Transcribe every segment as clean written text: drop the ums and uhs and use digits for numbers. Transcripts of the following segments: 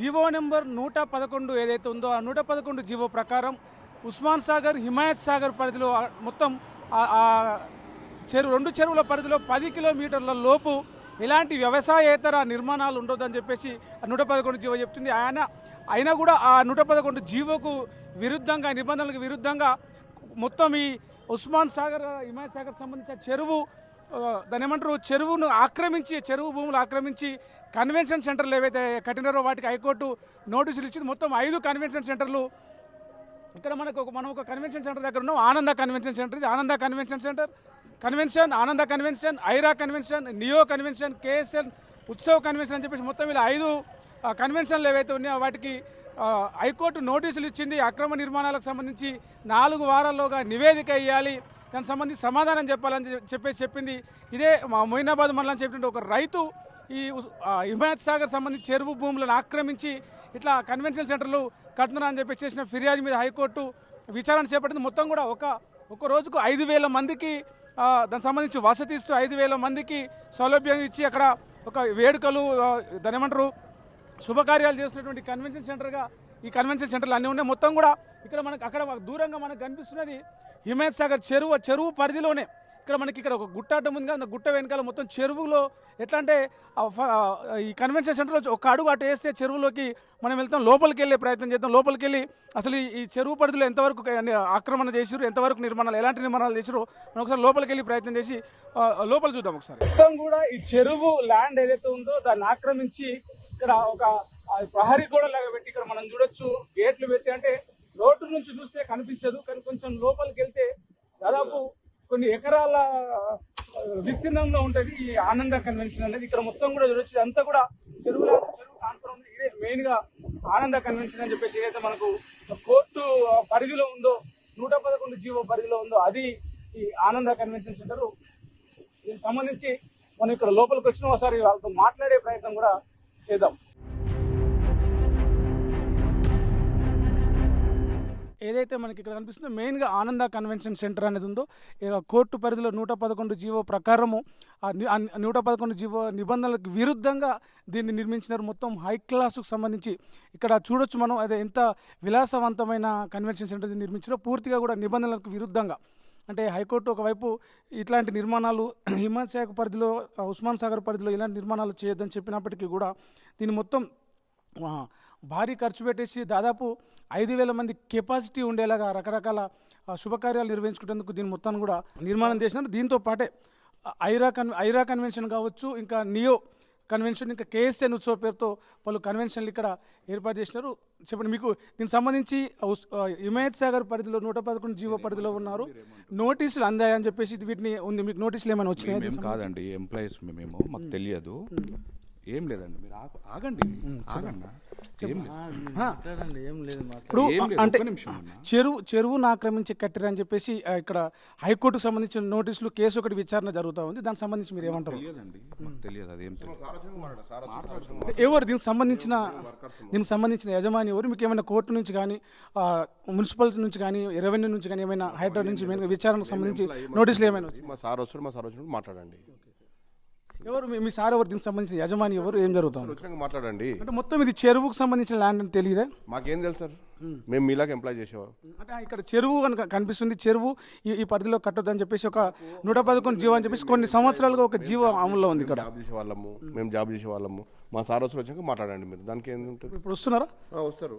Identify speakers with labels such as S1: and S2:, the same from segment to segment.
S1: GO number 111 ఏదైతే ఉందో ఆ 111 జీవో ప్రకారం ఉస్మాన్ సాగర్, హిమాయత్ సాగర్ పరిధిలో మొత్తం రెండు చెరువుల పరిధిలో 10 కిలోమీటర్ల లోపు ఎలాంటి వ్యవసాయేతర నిర్మాణాలు ఉండొద్దని చెప్పేసి 111 జీవో చెప్తుంది. అయినా కూడా ఆ 111 జీవోకు విరుద్ధంగా, నిబంధనలకు విరుద్ధంగా మొత్తం ఈ ఉస్మాన్ సాగర్, హిమాయత్ సాగర్ సంబంధించిన చెరువు దాని ఏమంటారు, చెరువును ఆక్రమించి, చెరువు భూములు ఆక్రమించి కన్వెన్షన్ సెంటర్లు ఏవైతే కట్టినారో వాటికి హైకోర్టు నోటీసులు ఇచ్చింది. మొత్తం 5 కన్వెన్షన్ సెంటర్లు. ఇక్కడ మనం ఒక కన్వెన్షన్ సెంటర్ దగ్గర ఉన్నాం. ఆనంద కన్వెన్షన్ సెంటర్. ఇది Ananda convention centre, convention, Ananda convention, Aira convention, Neo convention, KSL, Utsav convention అని చెప్పేసి మొత్తం ఇలా 5 కన్వెన్షన్లు ఏవైతే ఉన్నాయో వాటికి హైకోర్టు నోటీసులు ఇచ్చింది. అక్రమ నిర్మాణాలకు సంబంధించి 4 వారాల్లోగా నివేదిక ఇవ్వాలి, దానికి సంబంధించి సమాధానం చెప్పాలని చెప్పింది. ఇదే మొయినాబాద్ మండలం చెప్పినట్టు ఒక రైతు ఈ హిమాయత్ సాగర్ సంబంధించి చెరువు భూములను ఆక్రమించి ఇట్లా కన్వెన్షన్ సెంటర్లు కడుతున్నారని చెప్పి చేసిన ఫిర్యాదు మీద హైకోర్టు విచారణ చేపట్టింది. మొత్తం కూడా ఒక రోజుకు 5,000 మందికి దానికి సంబంధించి వసతి ఇస్తూ 5,000 మందికి సౌలభ్యం ఇచ్చి అక్కడ ఒక వేడుకలు, దాని ఏమంటారు, శుభకార్యాలు చేస్తున్నటువంటి కన్వెన్షన్ సెంటర్గా ఈ కన్వెన్షన్ సెంటర్లు అన్నీ ఉన్నాయి. మొత్తం కూడా ఇక్కడ అక్కడ దూరంగా మనకు కనిపిస్తున్నది హిమాయత్ సాగర్ చెరువు పరిధిలోనే. ఇక్కడ ఒక గుట్ట అడ్డం ఉంది కదా, గుట్ట వెనకాల మొత్తం చెరువులో ఎట్లా అంటే ఈ కన్వెన్షన్ సెంటర్లో ఒక అడుగు అటు వేస్తే చెరువులోకి మనం వెళ్తాం, లోపలికి వెళ్ళే ప్రయత్నం చేద్దాం. లోపలికి వెళ్ళి అసలు ఈ చెరువు పరిధిలో ఎంతవరకు ఆక్రమణ చేసారు, ఎంతవరకు నిర్మాణాలు, ఎలాంటి నిర్మాణాలు చేసారో మనం ఒకసారి లోపలికి వెళ్ళి ప్రయత్నం చేసి లోపల చూద్దాం ఒకసారి. మొత్తం కూడా ఈ చెరువు ల్యాండ్ ఏదైతే ఉందో దాన్ని ఆక్రమించి ఇక్కడ ఒక ప్రహరీ గోడ లాగా పెట్టి ఇక్కడ మనం చూడొచ్చు. గేట్లు పెట్టి, అంటే రోడ్డు నుంచి చూస్తే కనిపించదు, కానీ కొంచెం లోపలికి వెళ్తే దాదాపు కొన్ని ఎకరాల విస్తీర్ణంలో ఉంటుంది ఈ ఆనంద కన్వెన్షన్ అనేది. ఇక్కడ మొత్తం కూడా చూడొచ్చు, అంతా కూడా చెరువు కాన్ఫర్ ఉంది. ఇదే మెయిన్ గా ఆనంద కన్వెన్షన్ అని చెప్పేసి ఏదైతే మనకు కోర్టు పరిధిలో ఉందో, 111 జీవో పరిధిలో ఉందో అది ఈ ఆనంద కన్వెన్షన్ సెంటర్. దీనికి సంబంధించి మనం ఇక్కడ లోపలికి వచ్చిన ఒకసారి వాళ్ళతో మాట్లాడే ప్రయత్నం కూడా చేద్దాం. ఏదైతే మనకి ఇక్కడ కనిపిస్తుందో మెయిన్గా ఆనంద కన్వెన్షన్ సెంటర్ అనేది ఉందో, కోర్టు పరిధిలో 111 జీవో ప్రకారము 111 జీవో నిబంధనలకు విరుద్ధంగా దీన్ని నిర్మించినారు. మొత్తం హై క్లాసుకు సంబంధించి ఇక్కడ చూడొచ్చు మనం, అదే ఎంత విలాసవంతమైన కన్వెన్షన్ సెంటర్ నిర్మించారో, పూర్తిగా కూడా నిబంధనలకు విరుద్ధంగా. అంటే హైకోర్టు ఒకవైపు ఇట్లాంటి నిర్మాణాలు హిమాయత్ సాగర్ పరిధిలో, ఉస్మాన్ సాగర్ పరిధిలో ఇలాంటి నిర్మాణాలు చేయొద్దని చెప్పినప్పటికీ కూడా దీన్ని మొత్తం భారీ ఖర్చు పెట్టేసి దాదాపు 5,000 మంది కెపాసిటీ ఉండేలాగా రకరకాల శుభకార్యాలు నిర్వహించుకునేందుకు దీని మొత్తాన్ని కూడా నిర్మాణం చేసినారు. దీంతో పాటే ఐరా కన్వెన్షన్ కావచ్చు, ఇంకా నియో కన్వెన్షన్, ఇంకా కేఎస్ఎన్ ఉత్సవ పేరుతో పలు కన్వెన్షన్లు ఇక్కడ ఏర్పాటు చేసినారు. చెప్పండి, మీకు దీనికి సంబంధించి హిమాయత్ సాగర్ పరిధిలో 111 జీవో పరిధిలో ఉన్నారు, నోటీసులు అందాయని చెప్పేసి వీటిని ఉంది. మీకు నోటీసులు ఏమైనా వచ్చినాయి?
S2: కాదండి, ఎంప్లాయీస్ మేము, మాకు తెలియదు, ఏం లేదండి. మీరు ఆగండి.
S1: ఇప్పుడు అంటే చెరువును ఆక్రమించి కట్టారని చెప్పేసి ఇక్కడ హైకోర్టుకు సంబంధించిన నోటీసులు, కేసు ఒకటి విచారణ జరుగుతూ ఉంది. దానికి సంబంధించి మీరు ఏమంటారు? ఎవరు దీనికి సంబంధించిన యజమాని ఎవరు? మీకు ఏమైనా కోర్టు నుంచి కానీ, మున్సిపాలిటీ నుంచి కానీ, రెవెన్యూ నుంచి కానీ, ఏమైనా హైదరాబాద్ నుంచి విచారణకు సంబంధించి నోటీసులు ఏమైనా
S2: మాట్లాడండి.
S1: ఎవరు మీ సార్? ఎవరు దీనికి సంబంధించిన యజమాని ఎవరు? ఏం జరుగుతుంది
S2: మాట్లాడండి.
S1: అంటే మొత్తం ఇది చెరువుకు సంబంధించిన ల్యాండ్ అని తెలియదా?
S2: మాకేం తెలుసు సార్, మేము మీలాగా ఎంప్లాయ్ చేసేవాళ్ళం.
S1: అంటే ఇక్కడ చెరువు కనిపిస్తుంది, చెరువు ఈ పరిధిలో కట్టొద్దని చెప్పేసి ఒక 111 జీవో అని చెప్పేసి కొన్ని సంవత్సరాలుగా ఒక జీవో అమల్లో ఉంది. ఇక్కడ
S2: మేము జాబ్ చేసేవాళ్ళము. మా సార్ వచ్చాక మాట్లాడండి మీరు, దానికి ఏం ఉంటుంది.
S1: ఇప్పుడు వస్తున్నారా?
S2: వస్తారు.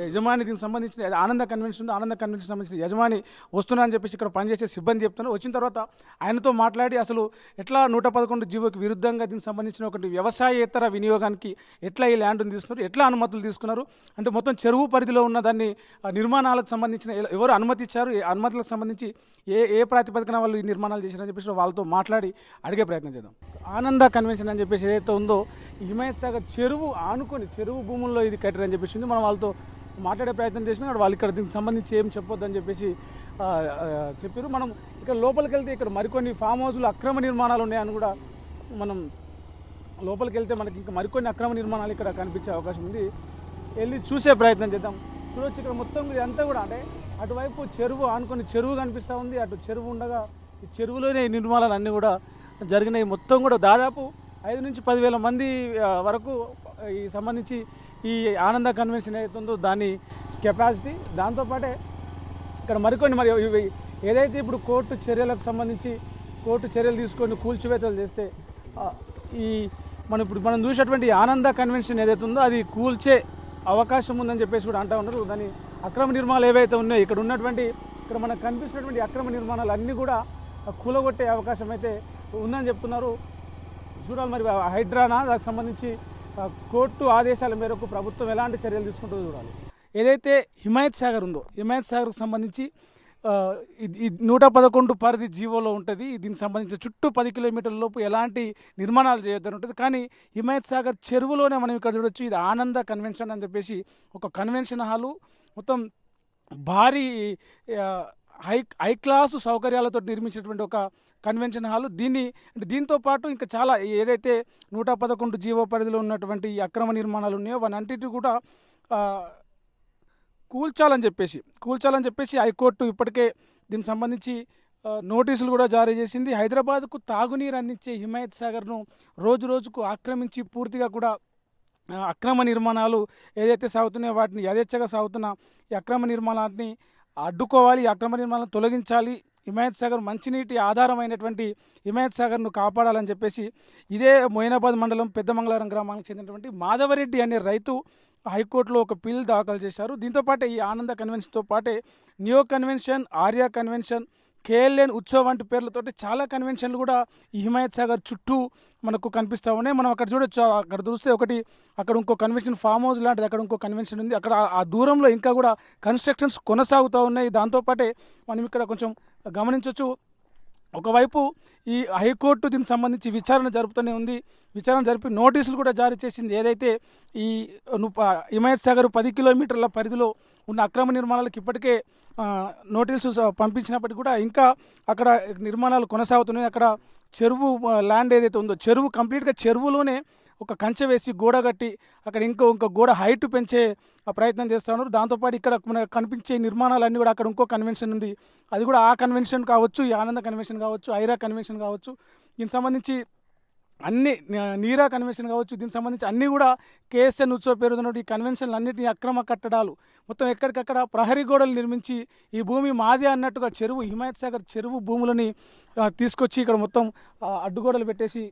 S1: యజమాని దీనికి సంబంధించిన ఆనంద కన్వెన్షన్ ఉంది, ఆనంద కన్వెన్షన్ సంబంధించిన యజమాని వస్తున్నా అని చెప్పేసి ఇక్కడ పనిచేసే సిబ్బంది చెప్తున్నారు. వచ్చిన తర్వాత ఆయనతో మాట్లాడి అసలు ఎట్లా 111 జీవోకి విరుద్ధంగా దీనికి సంబంధించిన ఒకటి వ్యవసాయేతర వినియోగానికి ఎట్లా ఈ ల్యాండ్ని తీసుకున్నారు, ఎట్లా అనుమతులు తీసుకున్నారు, అంటే మొత్తం చెరువు పరిధిలో ఉన్న దాన్ని నిర్మాణాలకు సంబంధించిన ఎవరు అనుమతి ఇచ్చారు, అనుమతులకు సంబంధించి ఏ ప్రాతిపదికన వాళ్ళు ఈ నిర్మాణాలు చేశారని చెప్పేసి వాళ్ళతో మాట్లాడి అడిగే ప్రయత్నం చేద్దాం. ఆనంద కన్వెన్షన్ అని చెప్పేసి ఏదైతే ఉందో హిమాయత్ సాగర్ చెరువు ఆనుకొని చెరువు భూముల్లో ఇది కట్టారని చెప్పేసి మనం వాళ్ళతో మాట్లాడే ప్రయత్నం చేసినా వాళ్ళు ఇక్కడ దీనికి సంబంధించి ఏం చెప్పొద్దని చెప్పేసి చెప్పారు. మనం ఇక్కడ లోపలికి వెళ్తే ఇక్కడ మరికొన్ని ఫామ్ హౌస్లు అక్రమ నిర్మాణాలు ఉన్నాయని కూడా మనం లోపలికి వెళ్తే మనకి ఇంకా మరికొన్ని అక్రమ నిర్మాణాలు ఇక్కడ కనిపించే అవకాశం ఉంది. వెళ్ళి చూసే ప్రయత్నం చేద్దాం. చూడొచ్చు ఇక్కడ మొత్తం ఇదంతా కూడా, అంటే అటువైపు చెరువు ఆనుకొని చెరువు కనిపిస్తూ ఉంది, అటు చెరువు ఉండగా ఈ చెరువులోనే ఈ నిర్మాణాలు అన్నీ కూడా జరిగినాయి. మొత్తం కూడా దాదాపు 5 నుంచి 10,000 మంది వరకు ఈ సంబంధించి ఈ ఆనంద కన్వెన్షన్ ఏదైతుందో దాని కెపాసిటీ. దాంతోపాటే ఇక్కడ మరికొన్ని మరి ఏదైతే ఇప్పుడు కోర్టు చర్యలకు సంబంధించి కోర్టు చర్యలు తీసుకొని కూల్చివేతలు చేస్తే ఈ మనం చూసేటువంటి ఆనంద కన్వెన్షన్ ఏదైతే ఉందో అది కూల్చే అవకాశం ఉందని చెప్పేసి కూడా అంటూ ఉన్నారు. దాని అక్రమ నిర్మాణాలు ఏవైతే ఉన్నాయో ఇక్కడ మనకు కనిపిస్తున్నటువంటి అక్రమ నిర్మాణాలు అన్నీ కూడా కూలగొట్టే అవకాశం అయితే ఉందని చెప్తున్నారు. చూడాలి మరి హైడ్రానా దానికి సంబంధించి కోర్టు ఆదేశాల మేరకు ప్రభుత్వం ఎలాంటి చర్యలు తీసుకుంటుందో చూడాలి. ఏదైతే హిమాయత్ సాగర్ ఉందో హిమాయత్ సాగర్కి సంబంధించి ఈ 111 పరిధి జీవోలో ఉంటుంది. దీనికి సంబంధించి చుట్టూ 10 కిలోమీటర్ల లోపు ఎలాంటి నిర్మాణాలు చేయొద్దని ఉంటుంది. కానీ హిమాయత్ సాగర్ చెరువులోనే మనం ఇక్కడ చూడొచ్చు. ఇది ఆనంద కన్వెన్షన్ అని చెప్పేసి ఒక కన్వెన్షన్ హాలు, మొత్తం భారీ హై క్లాసు సౌకర్యాలతో నిర్మించినటువంటి ఒక కన్వెన్షన్ హాలు. దీంతో పాటు ఇంకా చాలా ఏదైతే 111 జీవో పరిధిలో ఉన్నటువంటి ఈ అక్రమ నిర్మాణాలు ఉన్నాయో వాటన్నిటి కూడా కూల్చాలని చెప్పేసి హైకోర్టు ఇప్పటికే దీనికి సంబంధించి నోటీసులు కూడా జారీ చేసింది. హైదరాబాద్కు తాగునీరు అందించే హిమాయత్ సాగర్ను రోజుకు ఆక్రమించి పూర్తిగా కూడా అక్రమ నిర్మాణాలు ఏదైతే సాగుతున్నాయో వాటిని యథేచ్ఛగా సాగుతున్న ఈ అక్రమ నిర్మాణాన్ని అడ్డుకోవాలి, ఈ అక్రమ నిర్మాణాలను తొలగించాలి, హిమాయత్ సాగర్ మంచినీటి ఆధారమైనటువంటి హిమాయత్ సాగర్ను కాపాడాలని చెప్పేసి ఇదే మొయినాబాద్ మండలం పెద్దమంగళారం గ్రామానికి చెందినటువంటి మాధవరెడ్డి అనే రైతు హైకోర్టులో ఒక పిల్ దాఖలు చేశారు. దీంతోపాటే ఈ ఆనంద కన్వెన్షన్తో పాటే neo convention, Arya convention, KLN Utsav వంటి పేర్లతోటి చాలా కన్వెన్షన్లు కూడా ఈ హిమాయత్ సాగర్ చుట్టూ మనకు కనిపిస్తూ ఉన్నాయి. మనం అక్కడ చూడొచ్చు. అక్కడ చూస్తే అక్కడ ఇంకో కన్వెన్షన్ ఫామ్ హౌస్ లాంటిది అక్కడ ఇంకో కన్వెన్షన్ ఉంది. అక్కడ ఆ దూరంలో ఇంకా కూడా కన్స్ట్రక్షన్స్ కొనసాగుతూ ఉన్నాయి. దాంతోపాటే మనం ఇక్కడ కొంచెం గమనించవచ్చు. ఒకవైపు ఈ హైకోర్టు దీనికి సంబంధించి విచారణ జరుపుతూనే ఉంది. విచారణ జరిపి నోటీసులు కూడా జారీ చేసింది. ఏదైతే ఈ హిమాయత్ సాగర్ 10 కిలోమీటర్ల పరిధిలో ఉన్న అక్రమ నిర్మాణాలకు ఇప్పటికే నోటీసులు పంపించినప్పటికీ కూడా ఇంకా అక్కడ నిర్మాణాలు కొనసాగుతున్నాయి. అక్కడ చెరువు ల్యాండ్ ఏదైతే ఉందో కంప్లీట్గా చెరువులోనే ఒక కంచె వేసి గోడ కట్టి అక్కడ ఇంకో గోడ హైట్ పెంచే ప్రయత్నం చేస్తూ ఉన్నారు. దాంతోపాటు ఇక్కడ మనకు కనిపించే నిర్మాణాలన్నీ కూడా అక్కడ ఇంకో కన్వెన్షన్ ఉంది. అది కూడా ఆ కన్వెన్షన్ కావచ్చు, ఈ ఆనంద కన్వెన్షన్ కావచ్చు, ఐరా కన్వెన్షన్ కావచ్చు, దీనికి సంబంధించి అన్ని నీరా కన్వెన్షన్ కావచ్చు, దీనికి సంబంధించి అన్నీ కూడా KSN ఉత్సవ పేరుతో ఈ కన్వెన్షన్లు అన్నింటినీ అక్రమ కట్టడాలు మొత్తం ఎక్కడికక్కడ ప్రహరీ గోడలు నిర్మించి ఈ భూమి మాదే అన్నట్టుగా హిమాయత్ సాగర్ చెరువు భూములని తీసుకొచ్చి ఇక్కడ మొత్తం అడ్డుగోడలు పెట్టేసి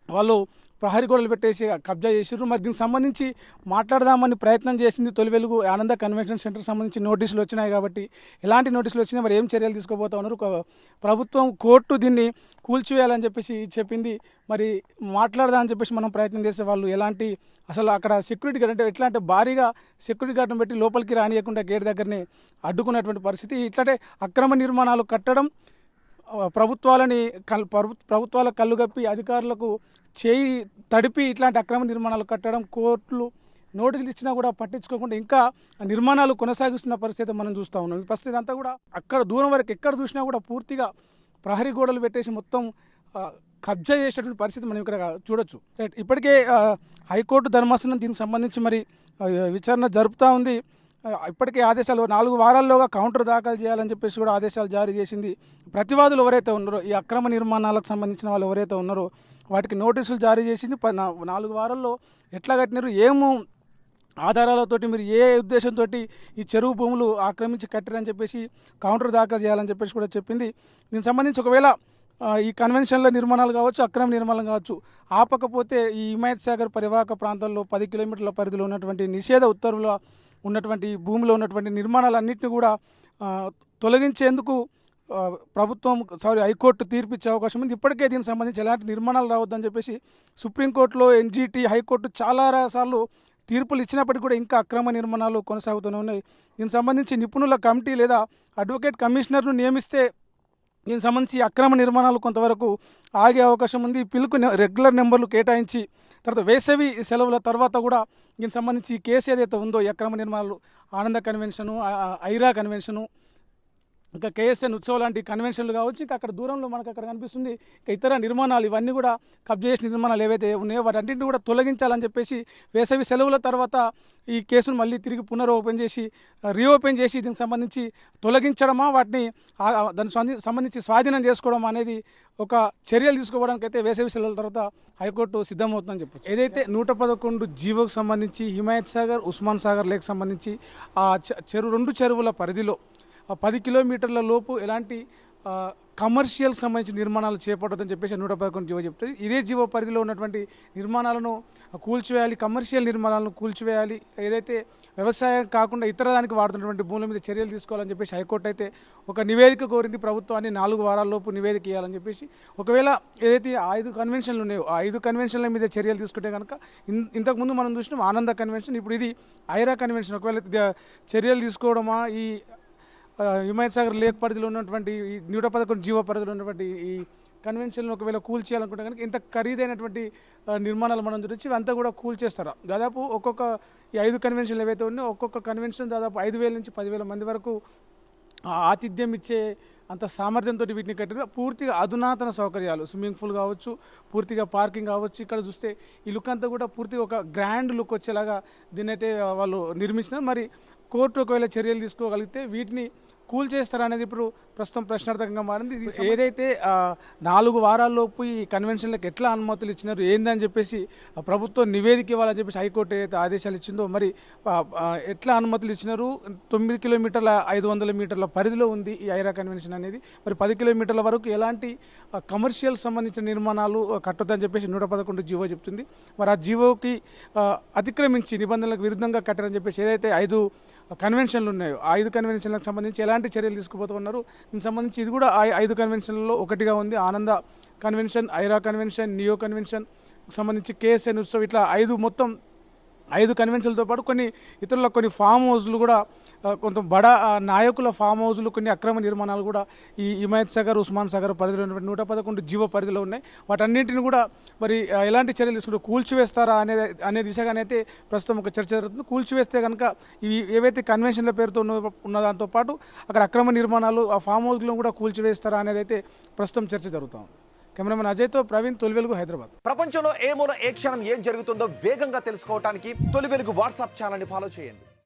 S1: వాళ్ళు ప్రహరీ గోడలు పెట్టేసి కబ్జా చేసారు. మరి దీనికి సంబంధించి మాట్లాడదామని ప్రయత్నం చేసింది తొలి వెలుగు. ఆనంద కన్వెన్షన్ సెంటర్కి సంబంధించి నోటీసులు వచ్చినాయి కాబట్టి ఎలాంటి నోటీసులు వచ్చినాయి, మరి ఏం చర్యలు తీసుకోబోతా ఉన్నారు, ప్రభుత్వం కోర్టు దీన్ని కూల్చివేయాలని చెప్పేసి చెప్పింది. మరి మాట్లాడదామని చెప్పేసి మనం ప్రయత్నం చేసే వాళ్ళు అసలు అక్కడ సెక్యూరిటీ గార్డ్ అంటే ఎట్లా అంటే భారీగా సెక్యూరిటీ గార్డును పెట్టి లోపలికి రానియకుండా గేట్ దగ్గరనే అడ్డుకున్నటువంటి పరిస్థితి. ఇట్లాంటే అక్రమ నిర్మాణాలు కట్టడం, ప్రభుత్వాల కళ్ళుగప్పి అధికారులకు చేయి తడిపి ఇట్లాంటి అక్రమ నిర్మాణాలు కట్టడం, కోర్టులు నోటీసులు ఇచ్చినా కూడా పట్టించుకోకుండా ఇంకా నిర్మాణాలు కొనసాగిస్తున్న పరిస్థితి మనం చూస్తూ ఉన్నాం. ఈ పరిస్థితి అంతా కూడా అక్కడ దూరం వరకు ఎక్కడ చూసినా కూడా పూర్తిగా ప్రహరీ గోడలు పెట్టేసి మొత్తం కబ్జా చేసేటువంటి పరిస్థితి మనం ఇక్కడ చూడొచ్చు. రైట్, ఇప్పటికే హైకోర్టు ధర్మాసనం దీనికి సంబంధించి మరి విచారణ జరుపుతూ ఉంది. ఇప్పటికే ఆదేశాలు 4 వారాల్లోగా కౌంటర్ దాఖలు చేయాలని చెప్పేసి కూడా ఆదేశాలు జారీ చేసింది. ప్రతివాదులు ఎవరైతే ఉన్నారో ఈ అక్రమ నిర్మాణాలకు సంబంధించిన వాళ్ళు ఎవరైతే ఉన్నారో వాటికి నోటీసులు జారీ చేసింది. 4 వారాల్లో ఎట్లా కట్టినారు, ఏమో ఆధారాలతోటి మీరు ఏ ఉద్దేశంతో ఈ చెరువు భూములు ఆక్రమించి కట్టారని చెప్పేసి కౌంటర్ దాఖలు చేయాలని చెప్పేసి కూడా చెప్పింది. దీనికి సంబంధించి ఒకవేళ ఈ కన్వెన్షన్ల నిర్మాణాలు కావచ్చు, అక్రమ నిర్మాణాలు కావచ్చు ఆపకపోతే ఈ హిమాయత్ సాగర్ పరివాహక ప్రాంతాల్లో 10 కిలోమీటర్ల పరిధిలో ఉన్నటువంటి నిషేధ ఉత్తర్వుల ఉన్నటువంటి భూమిలో ఉన్నటువంటి నిర్మాణాలన్నింటినీ కూడా తొలగించేందుకు హైకోర్టు తీర్పిచ్చే అవకాశం ఉంది. ఇప్పటికే దీనికి సంబంధించి ఎలాంటి నిర్మాణాలు రావద్దని చెప్పేసి సుప్రీంకోర్టులో NGT హైకోర్టు చాలా సార్లు తీర్పులు ఇచ్చినప్పటికీ కూడా ఇంకా అక్రమ నిర్మాణాలు కొనసాగుతూనే ఉన్నాయి. దీనికి సంబంధించి నిపుణుల కమిటీ లేదా అడ్వకేట్ కమిషనర్ను నియమిస్తే దీనికి సంబంధించి అక్రమ నిర్మాణాలు కొంతవరకు ఆగే అవకాశం ఉంది. పిలుపు రెగ్యులర్ నెంబర్లు కేటాయించి తర్వాత వేసవి సెలవుల తర్వాత కూడా దీనికి సంబంధించి కేసు ఏదైతే ఉందో ఈ అక్రమ నిర్మాణాలు ఆనంద కన్వెన్షను, ఐరా కన్వెన్షను, ఇంకా కేఎస్ఎన్ ఉత్సవం లాంటి కన్వెన్షన్లు కావచ్చు, ఇంకా అక్కడ దూరంలో మనకు అక్కడ కనిపిస్తుంది ఇంకా ఇతర నిర్మాణాలు, ఇవన్నీ కూడా కబ్జా చేసిన నిర్మాణాలు ఏవైతే ఉన్నాయో వాటన్నింటిని కూడా తొలగించాలని చెప్పేసి వేసవి సెలవుల తర్వాత ఈ కేసును మళ్ళీ తిరిగి రీఓపెన్ చేసి దీనికి సంబంధించి తొలగించడమా, వాటిని దానికి సంబంధించి స్వాధీనం చేసుకోవడం అనేది ఒక చర్యలు తీసుకోవడానికి అయితే వేసవి సెలవుల తర్వాత హైకోర్టు సిద్ధమవుతుందని చెప్పొచ్చు. ఏదైతే 111 జీవోకు సంబంధించి హిమాయత్ సాగర్, ఉస్మాన్ సాగర్ లేక్ సంబంధించి ఆ రెండు చెరువుల పరిధిలో 10 కిలోమీటర్ల లోపు ఎలాంటి కమర్షియల్ సంబంధించిన నిర్మాణాలు చేపట్టదని చెప్పేసి 111 జీవో చెప్తుంది. ఇదే జీవో పరిధిలో ఉన్నటువంటి నిర్మాణాలను కూల్చివేయాలి, కమర్షియల్ నిర్మాణాలను కూల్చివేయాలి, ఏదైతే వ్యవసాయం కాకుండా ఇతర దానికి వాడుతున్నటువంటి భూముల మీద చర్యలు తీసుకోవాలని చెప్పేసి హైకోర్టు అయితే ఒక నివేదిక కోరింది ప్రభుత్వాన్ని. 4 వారాల్లోపు నివేదిక ఇవ్వాలని చెప్పేసి. ఒకవేళ ఏదైతే 5 కన్వెన్షన్లు ఉన్నాయో ఆ 5 కన్వెన్షన్ల మీద చర్యలు తీసుకుంటే కనుక ఇంతకుముందు మనం చూసినాం ఆనంద కన్వెన్షన్, ఇప్పుడు ఇది ఐరా కన్వెన్షన్. ఒకవేళ చర్యలు తీసుకోవడమా ఈ హిమాయత్ సాగర్ లేక్ పరిధిలో ఉన్నటువంటి ఈ 111 జీవో పరిధిలో ఉన్నటువంటి ఈ కన్వెన్షన్లు ఒకవేళ కూల్చేయాలనుకుంటే కనుక ఇంత ఖరీదైనటువంటి నిర్మాణాలు మనం చూడొచ్చు. ఇవంతా కూడా కూల్చేస్తారా? దాదాపు ఒక్కొక్క ఈ 5 కన్వెన్షన్లు ఏవైతే ఉన్నాయో ఒక్కొక్క కన్వెన్షన్ దాదాపు 5,000 నుంచి 10,000 మంది వరకు ఆతిథ్యం ఇచ్చే అంత సామర్థ్యంతో వీటిని కట్టారు. పూర్తిగా అధునాతన సౌకర్యాలు, స్విమ్మింగ్ పూల్ కావచ్చు, పూర్తిగా పార్కింగ్ కావచ్చు. ఇక్కడ చూస్తే ఈ లుక్ అంతా కూడా పూర్తిగా ఒక గ్రాండ్ లుక్ వచ్చేలాగా దీన్ని అయితే వాళ్ళు నిర్మించినారు. మరి కోర్టు ఒకవేళ చర్యలు తీసుకోగలిగితే వీటిని కూల్చేస్తారా అనేది ఇప్పుడు ప్రస్తుతం ప్రశ్నార్థకంగా మారింది. ఇది ఏదైతే 4 వారాల్లోపు ఈ కన్వెన్షన్లకు ఎట్లా అనుమతులు ఇచ్చినారు ఏందని చెప్పేసి ప్రభుత్వం నివేదిక ఇవ్వాలని చెప్పేసి హైకోర్టు ఏదైతే ఆదేశాలు ఇచ్చిందో మరి ఎట్లా అనుమతులు ఇచ్చినారు. 9 కిలోమీటర్ల 500 మీటర్ల పరిధిలో ఉంది ఈ ఐరా కన్వెన్షన్ అనేది. మరి 10 కిలోమీటర్ల వరకు ఎలాంటి కమర్షియల్ సంబంధించిన నిర్మాణాలు కట్టొద్దని చెప్పేసి 111 జీవో చెప్తుంది. మరి ఆ జీవోకి అతిక్రమించి నిబంధనలకు విరుద్ధంగా కట్టారని చెప్పేసి ఏదైతే 5 కన్వెన్షన్లు ఉన్నాయో ఆ 5 కన్వెన్షన్లకు సంబంధించి ఎలాంటి చర్యలు తీసుకుపోతున్నారు. దీనికి సంబంధించి ఇది కూడా 5 కన్వెన్షన్లలో ఒకటిగా ఉంది. ఆనంద convention, Aira convention, Neo convention సంబంధించి కేఎస్ఎన్ ఉత్సవ్, ఇట్లా 5 కన్వెన్షన్లతో పాటు కొన్ని ఫామ్ హౌస్లు కూడా, కొంత బడా నాయకుల ఫామ్ హౌస్లు, కొన్ని అక్రమ నిర్మాణాలు కూడా ఈ హిమాయత్ సాగర్, ఉస్మాన్ సాగర్ పరిధిలో ఉన్నటువంటి 111 జీవో పరిధిలో ఉన్నాయి. వాటన్నింటిని కూడా మరి ఎలాంటి చర్యలు తీసుకుంటే కూల్చివేస్తారా అనే దిశగానైతే ప్రస్తుతం ఒక చర్చ జరుగుతుంది. కూల్చివేస్తే కనుక ఇవి ఏవైతే కన్వెన్షన్ల పేరుతో ఉన్న దాంతో పాటు అక్కడ అక్రమ నిర్మాణాలు, ఆ ఫామ్ హౌస్లను కూడా కూల్చివేస్తారా అనేది అయితే ప్రస్తుతం చర్చ జరుగుతుంది. కెమెరామెన్ అజయ్తో ప్రవీణ్, తొలి వెలుగు, హైదరాబాద్.
S3: ప్రపంచంలో ఏ మూల ఏ క్షణం ఏం జరుగుతుందో వేగంగా తెలుసుకోవడానికి తొలి వెలుగు వాట్సాప్ ఛానల్ని ఫాలో చేయండి.